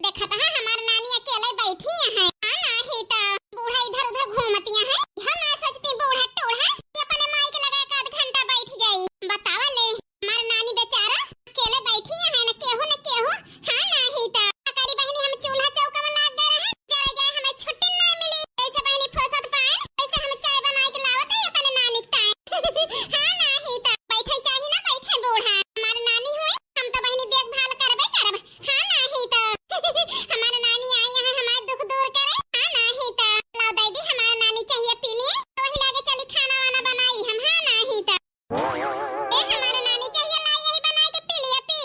देखा था हमार नानी अकेले बैठी है। नहीं तो बूढ़ा इधर उधर घूमतिया है। हम ना सोचती बूढ़ा टोढ़ा कि अपने माइक लगा के आध घंटा बैठ जाई। बतावा ले हमार नानी बेचारा अकेले बैठी है न केहू न केहू। हां नहीं तो अकारी बहनी हम चूल्हा चौका में लाग गए रहे। जाए जाए हमें छुट्टी नहीं मिली। ऐसे बहनी फसत पाए ऐसे हम चाय बना के लावत है अपने नानी के ताए। हां नहीं तो बैठे चाहिए ना बैठे बूढ़ा। हमार नानी हुई हम तो बहनी देखभाल करबे करब। हां नहीं तो हमार नानी आई है हमार दुख दूर करे। हां नहीं तो ला दादी हमार नानी चाहिए पी लिए तो वही लागे चली खाना वाना बनाई हम। हां नहीं तो ए हमार नानी चाहिए लाई यही बना के पी लिए पी।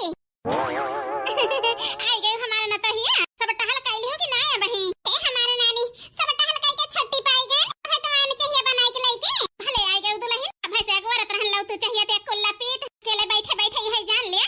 आई गई हमार न तो हिया सब टहल कैली हो कि ना है बही। ए हमार नानी सब टहल कई के छुट्टी पाई गए अब तो आने चाहिए बनाई के लेके भले आई गई दुल्हन। अब ऐसे अगवरत रहन लौ तू चाहिए ते कुल्ला पीत अकेले बैठे बैठे यही जान ले।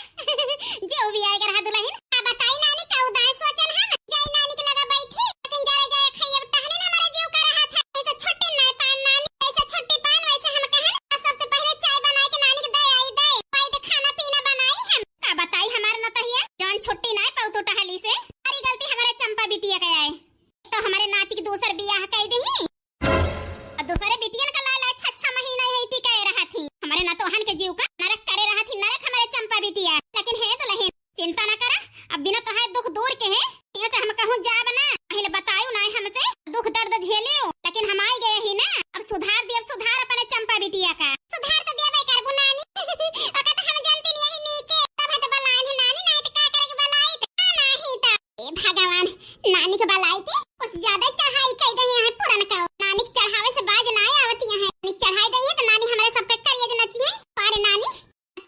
जो भी आएगा रहा दुल्हन आ बताई नानी का उदास सोचन है जाई नानी के लगा बैठी लेकिन जाए जाए खइए टहले ना हमारे जीव का रहा था। ऐसे छुट्टी नहीं पान नानी ऐसे छुट्टी पान वैसे हम कहन सबसे पहले चाय बनाई के नानी के दे आई दे पाई दे खाना पीना बनाई हम। आ बताई हमार न तो हिया जान छुट्टी नहीं पाऊ तो टहली से अरे गलती हमारे चंपा बिटिया का है तो हमारे नाती की दूसर बियाह कई देही और दूसरे बिटियन का लाला 6 महीना ही टिकाए रहा थी। हमारे ना तो हन के जीव का नरक करे रहा थी नरक हमारे चंपा बिटिया। लेकिन है तो लहिन चिंता ना करा अब बिना तो है दुख दूर के है यहाँ से हम कहूँ जा बना पहले बतायो ना हमसे दुख दर्द झेलियो लेकिन हम आई गए ही ना अब सुधार दे अब सुधार अपने चंपा बिटिया का सुधार तो देबे करबू नानी। ओका तो हम जानते नहीं है नीके तब है तो बलाइन है नानी नहीं तो का करे के बलाई तो नहीं तो ए भगवान नानी के बलाई के कुछ ज्यादा चढ़ाई कई दे है पुरन का नानी के चढ़ावे से बाज ना आवती है। नानी चढ़ाई दई है तो नानी हमारे सब पे करिए जो नची है। अरे नानी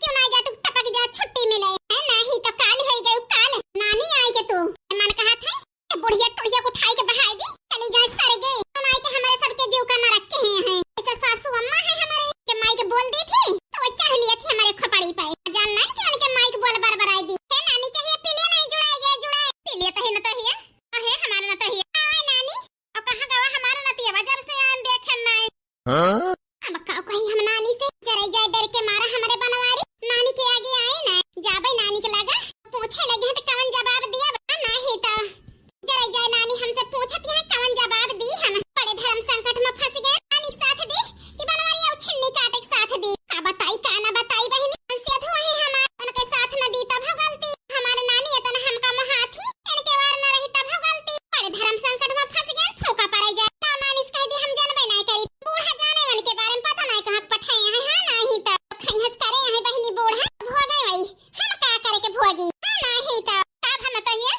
क्यों ना जा तू टपक जा छुट्टी मिले है नहीं तो काल हो गई काल नानी आई के तू मन कहा था बुढ़िया टुड़िया को उठाई के बहाई दी चली जाए सर गए तो आई के हमारे सबके जीव का न रखे हैं। ऐसा सासू अम्मा है हमारे के माई के बोल दी थी तो वो चढ़ लिए थे हमारे खपड़ी पे जान नहीं कि उनके माई के बोल बरबराई दी है। नानी चाहिए पी लिए नहीं जुड़ाई गए जुड़ाई पी लिए तो है न तो हिया है हमारा न तो हिया आए नानी अब कहां गवा हमारा नतिया बाजार से आन देखन नहीं। हां अब का कहीं हम नानी से जरे जाए डर के मारा हमारे बनवारी नानी के आगे आए ना जाबे नानी के लगा पूछे लगे तो कौन जवाब दिया नहीं तो जरे जाए नानी हमसे पूछती है कौन जवाब दी हम बड़े धर्म संकट में फंस गए। नानी साथ दी कि बनवारी और छिन्नी काटे के साथ दी का बताई का ना बताई बहनी हमसे अधवा है हमार उनके साथ न दी तब हो गलती हमारे नानी इतना हमका महाथी इनके वार न रही तब हो गलती बड़े धर्म संकट में फंस गए फौका पड़ जाए तो नानी से कह दी हम जानबे नहीं करी बूढ़ा जाने मन के बारे में पता नहीं कहां पठाए हैं। हां नहीं तो खंगस करे हैं बहनी बूढ़ा भोगे वही हम का करे के भोगी। हां नहीं तो का भन तो ये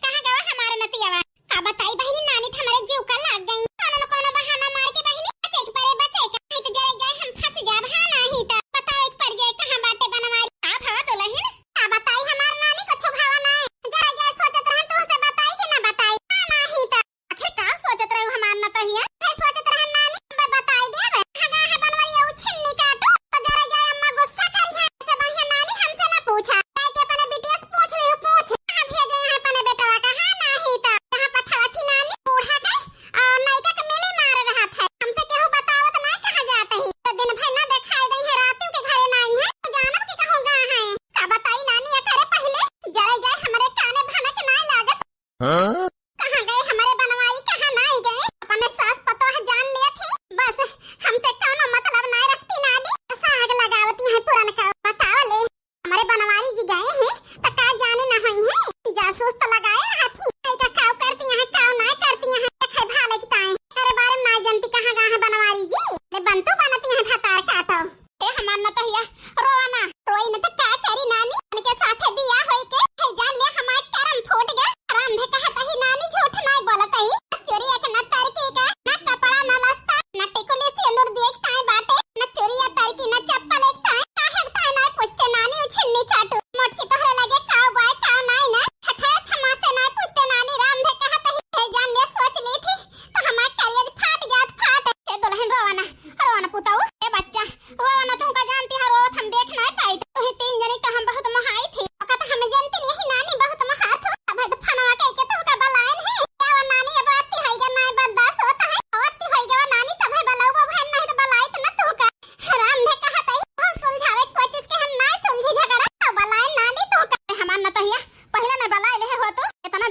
कहां गवा हमारे नतियावा का बताई बहनी नानी हमारे जीव का लाग गई कोनो बहाना मार के बहनी बचे के परे बचे का तो जाए जाए हम फंस जाब। हां नहीं तो बताओ एक पड़ जाए कहां बाटे बनवारी का भवा तो लहिन का बताई हमार नानी को छुभावा ना जाए जाए सोचत रहन तो से बताई कि ना बताई। हां नहीं तो आखिर का सोचत रहो हमार न तो हिया सोचत रहन नानी मैं बताई देब हगा है बनवारी और छिन्नी काटो तो जाए जाए अम्मा गुस्सा करी है से बढ़िया नानी हमसे ना पूछा जाए के अपने बिटिया से पूछ ले पूछ कहां भेजे है अपने बेटवा का। हां नहीं तो कहां पठावती नानी बूढ़ा के नायका के मिले मार रहा था हमसे केहू बतावत नहीं कहां जाते ही तो दिन भर ना दिखाई दई है रातों के घरे नहीं है तो जानब के कहूं गा है का बताई नानी करे पहले जरे जाए हमारे काने भनक नहीं लागत। हां कहां गए हमारे बनवाई कहां नहीं गए अपने सास पतो है जान लिए थे बस हमसे कोनो मतलब नहीं रखती नानी साग लगावती है पुरन का बताओ ले हमारे बनवारी जी गए हैं तो का जाने ना होई है जासूस तो लगाए रहा थी का काव करती है काव नहीं करती है देखे भाले की ताए तेरे बारे में ना जानती कहां गा है बनवारी जी ले बनतू बनती है भतार काटो ए हमार न तो हिया रोना रोई न तो का करी नानी उनके साथे बियाह होई के है जान ले हमार करम फूट गए आराम दे कहत ही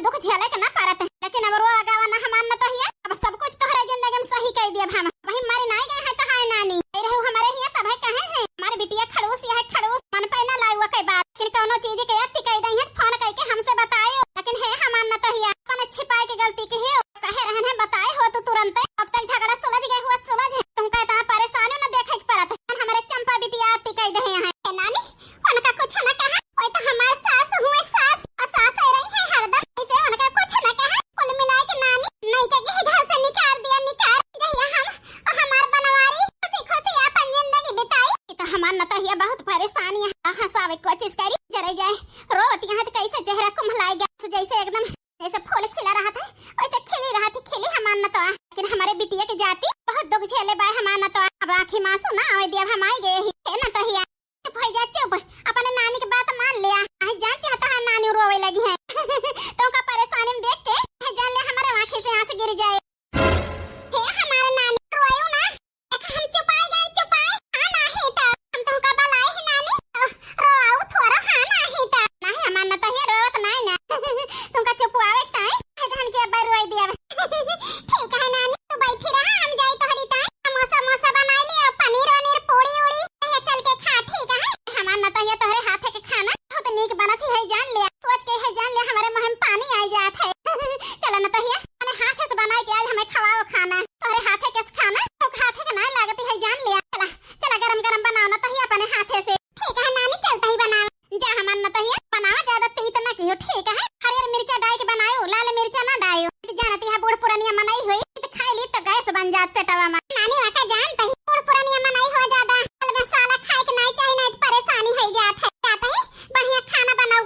दुख झेले के ना पारत है, लेकिन अब रो आगावा ना हमान न तो हिया। अब सब कुछ तोहरे जिंदगी में सही कह दिया हम। वही मारी नहीं गए हैं तो हाय नानी रहू हमारे हिया तब है कहे है हमारी बिटिया खड़ूस या है खड़ूस मन पे ना लाई हुआ कई बात, लेकिन कोनो चीज के अति कह दई है फोन करके हमसे बताए, लेकिन है हमान न तो हिया अपन छिपाए के गलती के है कहे रहन है बताए हो तो तुरंत अब तक झगड़ा सुलझ गए हुआ सुलझ है, तुम कहता परेशानी न देखे के परत है। हमारे चंपा बिटिया अति कह दे हैं नानी उनका कुछ न कहा, ओए तो हमारे सास हुए सास और सास रही है हरदम, इसे उनका कुछ न कहा। कुल मिलाए के नानी नहीं के घर से निकाल दिया निकाल जहिया हम और हमार बनवारी खुशी खुशी अपन जिंदगी बिताई। तो हमार न तो ये बहुत परेशानी है हंसावे कोशिश करी जरे जाए रोत यहाँ कैसे चेहरा कुम्हलाई गया जैसे एकदम जैसे फूल खिला रहा था वैसे खिली रहा थी खिली हमार न तो, लेकिन हमारे बिटिया की जाति बहुत दुख झेले बाय हमार न तो। अब आखी मासू ना आवे दिया हम आई गए है न तो हिया चुप हो जा चुप अपने नानी की बात मान लिया। आई जानती है तो नानी रोवे लगी है तो का परेशानी में देख के जान ले हमारे आंखें से आंसू गिर जाए। हे हमारे नानी रोयो ना हम चुपाए गए चुपाए हां ना है तो हम तुमका बलाए है नानी रोओ थोड़ा हां ना है तो नहीं हमार न तो ये रोत नहीं ना तुमका चुपवावे ताई धन के बार रोई दिया ठीक है नानी तू बैठी रहा हम जाई तोहरी ताई समोसा समोसा बनाई ले पनीर वनीर पूरी उड़ी ये चल के खा ठीक है। हमार न तो ये तोहरे हाथे के खाना बहुत नीक बनत है जान ले सोच के है जान ले हमारे मुंह में पानी आ जात है चलो न तो ये अपने हाथे से बनाई के आज हमें खवाओ खाना तोहरे हाथे के खाना तो हाथे के ना लागत है जान ले चला चला गरम गरम बनाओ न तो ये अपने हाथे से ठीक है नानी चलता ही बनाओ जा हमार न तो ये बनाओ ज्यादा तीत न कियो ठीक है हरियर मिर्चा डाल के बनाओ लाल मिर्चा ना डालो जानती है बूढ़ पुरानिया मनाई हुई तो खाई ली तो गैस बन जात पेटवा में नानी वाका जानता ही बूढ़ पुरानिया मनाई हो ज्यादा कल मसाला खाए के नहीं चाहिए नहीं परेशानी हो जात है जाता ही बढ़िया खाना बनाओ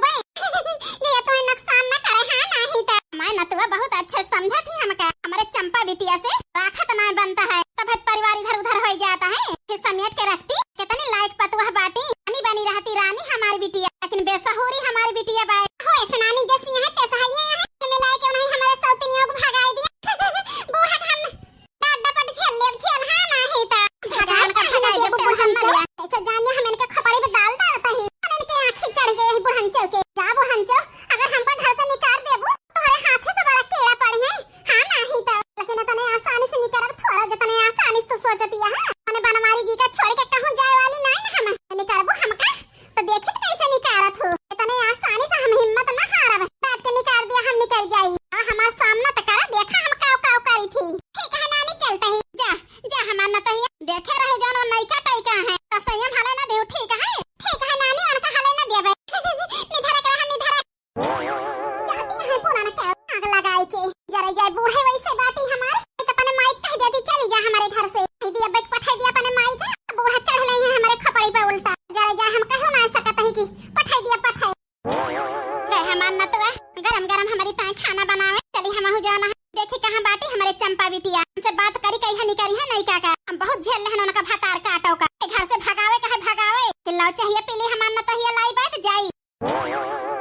ये तो नुकसान न करे हां नहीं तो मैं न तो बहुत अच्छे समझा थी हमका हमारे चंपा बिटिया से राखत ना बनता है तब परिवार इधर उधर हो जाता है कि समेट के रखती कितनी लायक पतुआ बाटी बनी रहती रानी हमारी बिटिया, लेकिन बेसहुरी हमारी बिटिया बाय हो ऐसे नानी जैसी है तैसा ही है कि मिलाए क्यों नहीं हमारे सौतनियों को भगाई दिया बूढ़ा हम डाट डपट झेल ले झेल हां ना है ता भगवान का भगाई जब बूढ़न चो ऐसा जानिए हम इनके खपड़ी में डाल डालता है इनके आंखें चढ़ गए बूढ़न चो के जा बूढ़न चो अगर हम पर घर से निकाल देबो तुम्हारे हाथ से बड़ा कीड़ा पड़ है हां ना है ता लेकिन तने आसानी से निकालब थोड़ा जतने आसानी से सोचती है माने बनवारी जी का छोड़ के कहूं जाए वाली नहीं ना हम निकालबो हमका तो देखत कैसे निकारत हो इतने आसानी से हम हिम्मत न हारब डांट के निकाल दिया हम निकल जाई आ हमार सामना त करा देखा हम काव काव करी थी ठीक है नानी चलता ही जा जा हमार न तही देखे रहो जानो नैका टाइका है त संयम हले ना देव ठीक है नानी उनका हले ना देबे निधरक रहा निधरक जाती है पुराना के आग लगाई के जरे जाए बूढ़े वैसे बाटी हमार त अपने माइक कह देती चली जा हमारे घर से दिया बैठ पठाई दिया अपने माइक बूढ़ा चढ़ नहीं है हमारे खपड़ी पे उल्टा जरा जा हम कहो ना सकत है कि पठाई दिया पठाई कह हमार न तो गरम गरम हमारी ताई खाना बनावे चली हम हो जाना देखी कहां बाटी हमारे चंपा बिटिया हमसे बात करी कहीं नहीं करी है नहीं काका हम बहुत झेल रहन उनका भतार काटो का घर से भगावे कहे भगावे किल्ला चाहिए पीली हमार न तो ये लाई बात जाई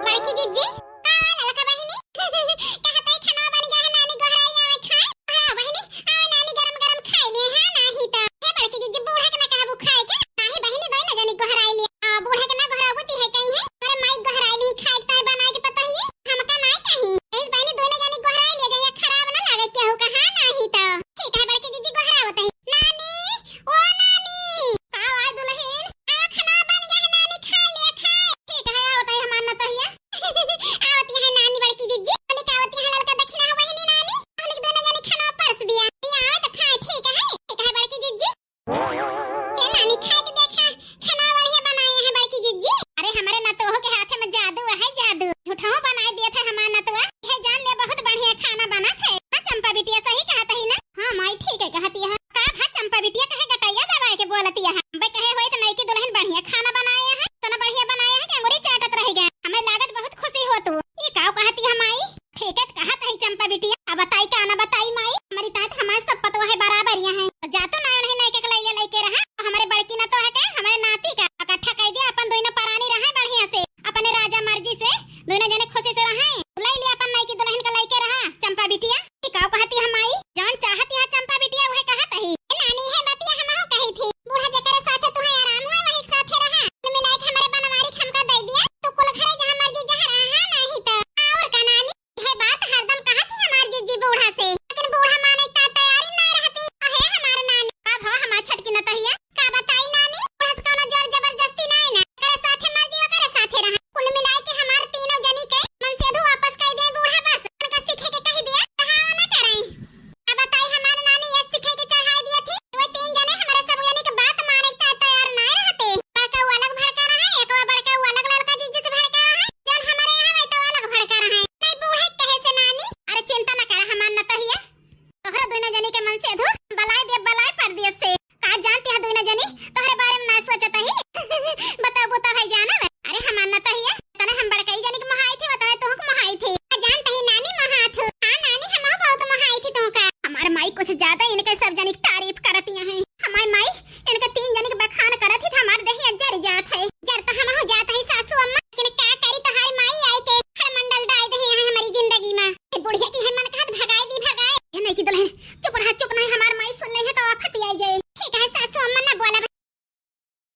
बड़की जीजी आ ललका बहिनी कहत है खाना बन गया है नानी गोहराई आवे खाए हां बहिनी आवे नानी गरम गरम खाई ले हां नहीं तो हे बड़की जीजी बूढ़ा के ना काबू खाए के नाही बहिनी दोई ना जानी गोहराई ले बूढ़ा के ना गोहरावती है कहीं है अरे माई गोहराई ली खाए ताई बनाए के पता ही हमका नहीं कहीं इस बहिनी दोई ना जानी गोहराई ले गया खराब ना लागे केहू का हां नहीं तो ठीक है बड़की जीजी गोहरावत है नानी ओ नानी का आवाज दुल्हन आ खाना बन गया है नानी खा ले खाए ठीक है आवत है हमार न तो हिया आवती है नानी बड़की जीजी बोली का आवती है ललका दक्षिणा बहिनी नानी बोली दोई ना जानी खाना परस दिया आवे तो खाए ठीक है बड़की जीजी ए नानी खाए के देखा खाना बढ़िया बनाए हैं बड़की जीजी अरे हमारे नतोह के हाथ में जादू है जादू झूठा बना दिया था हमारा नतवा है जान ले बहुत बढ़िया खाना बना थे हां चंपा बिटिया सही कहता ही ना हां माई ठीक है कहती है का हां चंपा बिटिया कहे गटैया दबाए के बोलती है बे कहे होई तो नई की दुल्हन बढ़िया खाना बनाए हैं तना बढ़िया बनाए हैं कि अंगूरी चाटत रह गए हमें लागत बहुत खुशी हो तू ये का कहती है माई ठीक है कहत है चंपा बिटिया अब बताई का ना बताई माई हमारी तात हमारे सब पतवा है बराबर है जातो ना नहीं के लइके रहा हमारे बड़की ना तो है का हमारे नाती का इकट्ठा कह दिया अपन दोनों परानी रहे बढ़िया से अपने राजा मर्जी से दोनों जने खुशी से रहे बुलाई लिया अपन नई की दुल्हन का लइके रहा चंपा बिटिया ये का कहती है माई जान चाहती है चंपा बिटिया वह कहत है नानी है बतिया हम हो कही थी बूढ़ा जकरे साथे तू है आराम हुए वही साथे रहा मिलाई हमारे बनवारी खमका दे दिया तो कुल घरे जहां मर्जी जहां रहा नहीं तो और का नानी है बात सब जनी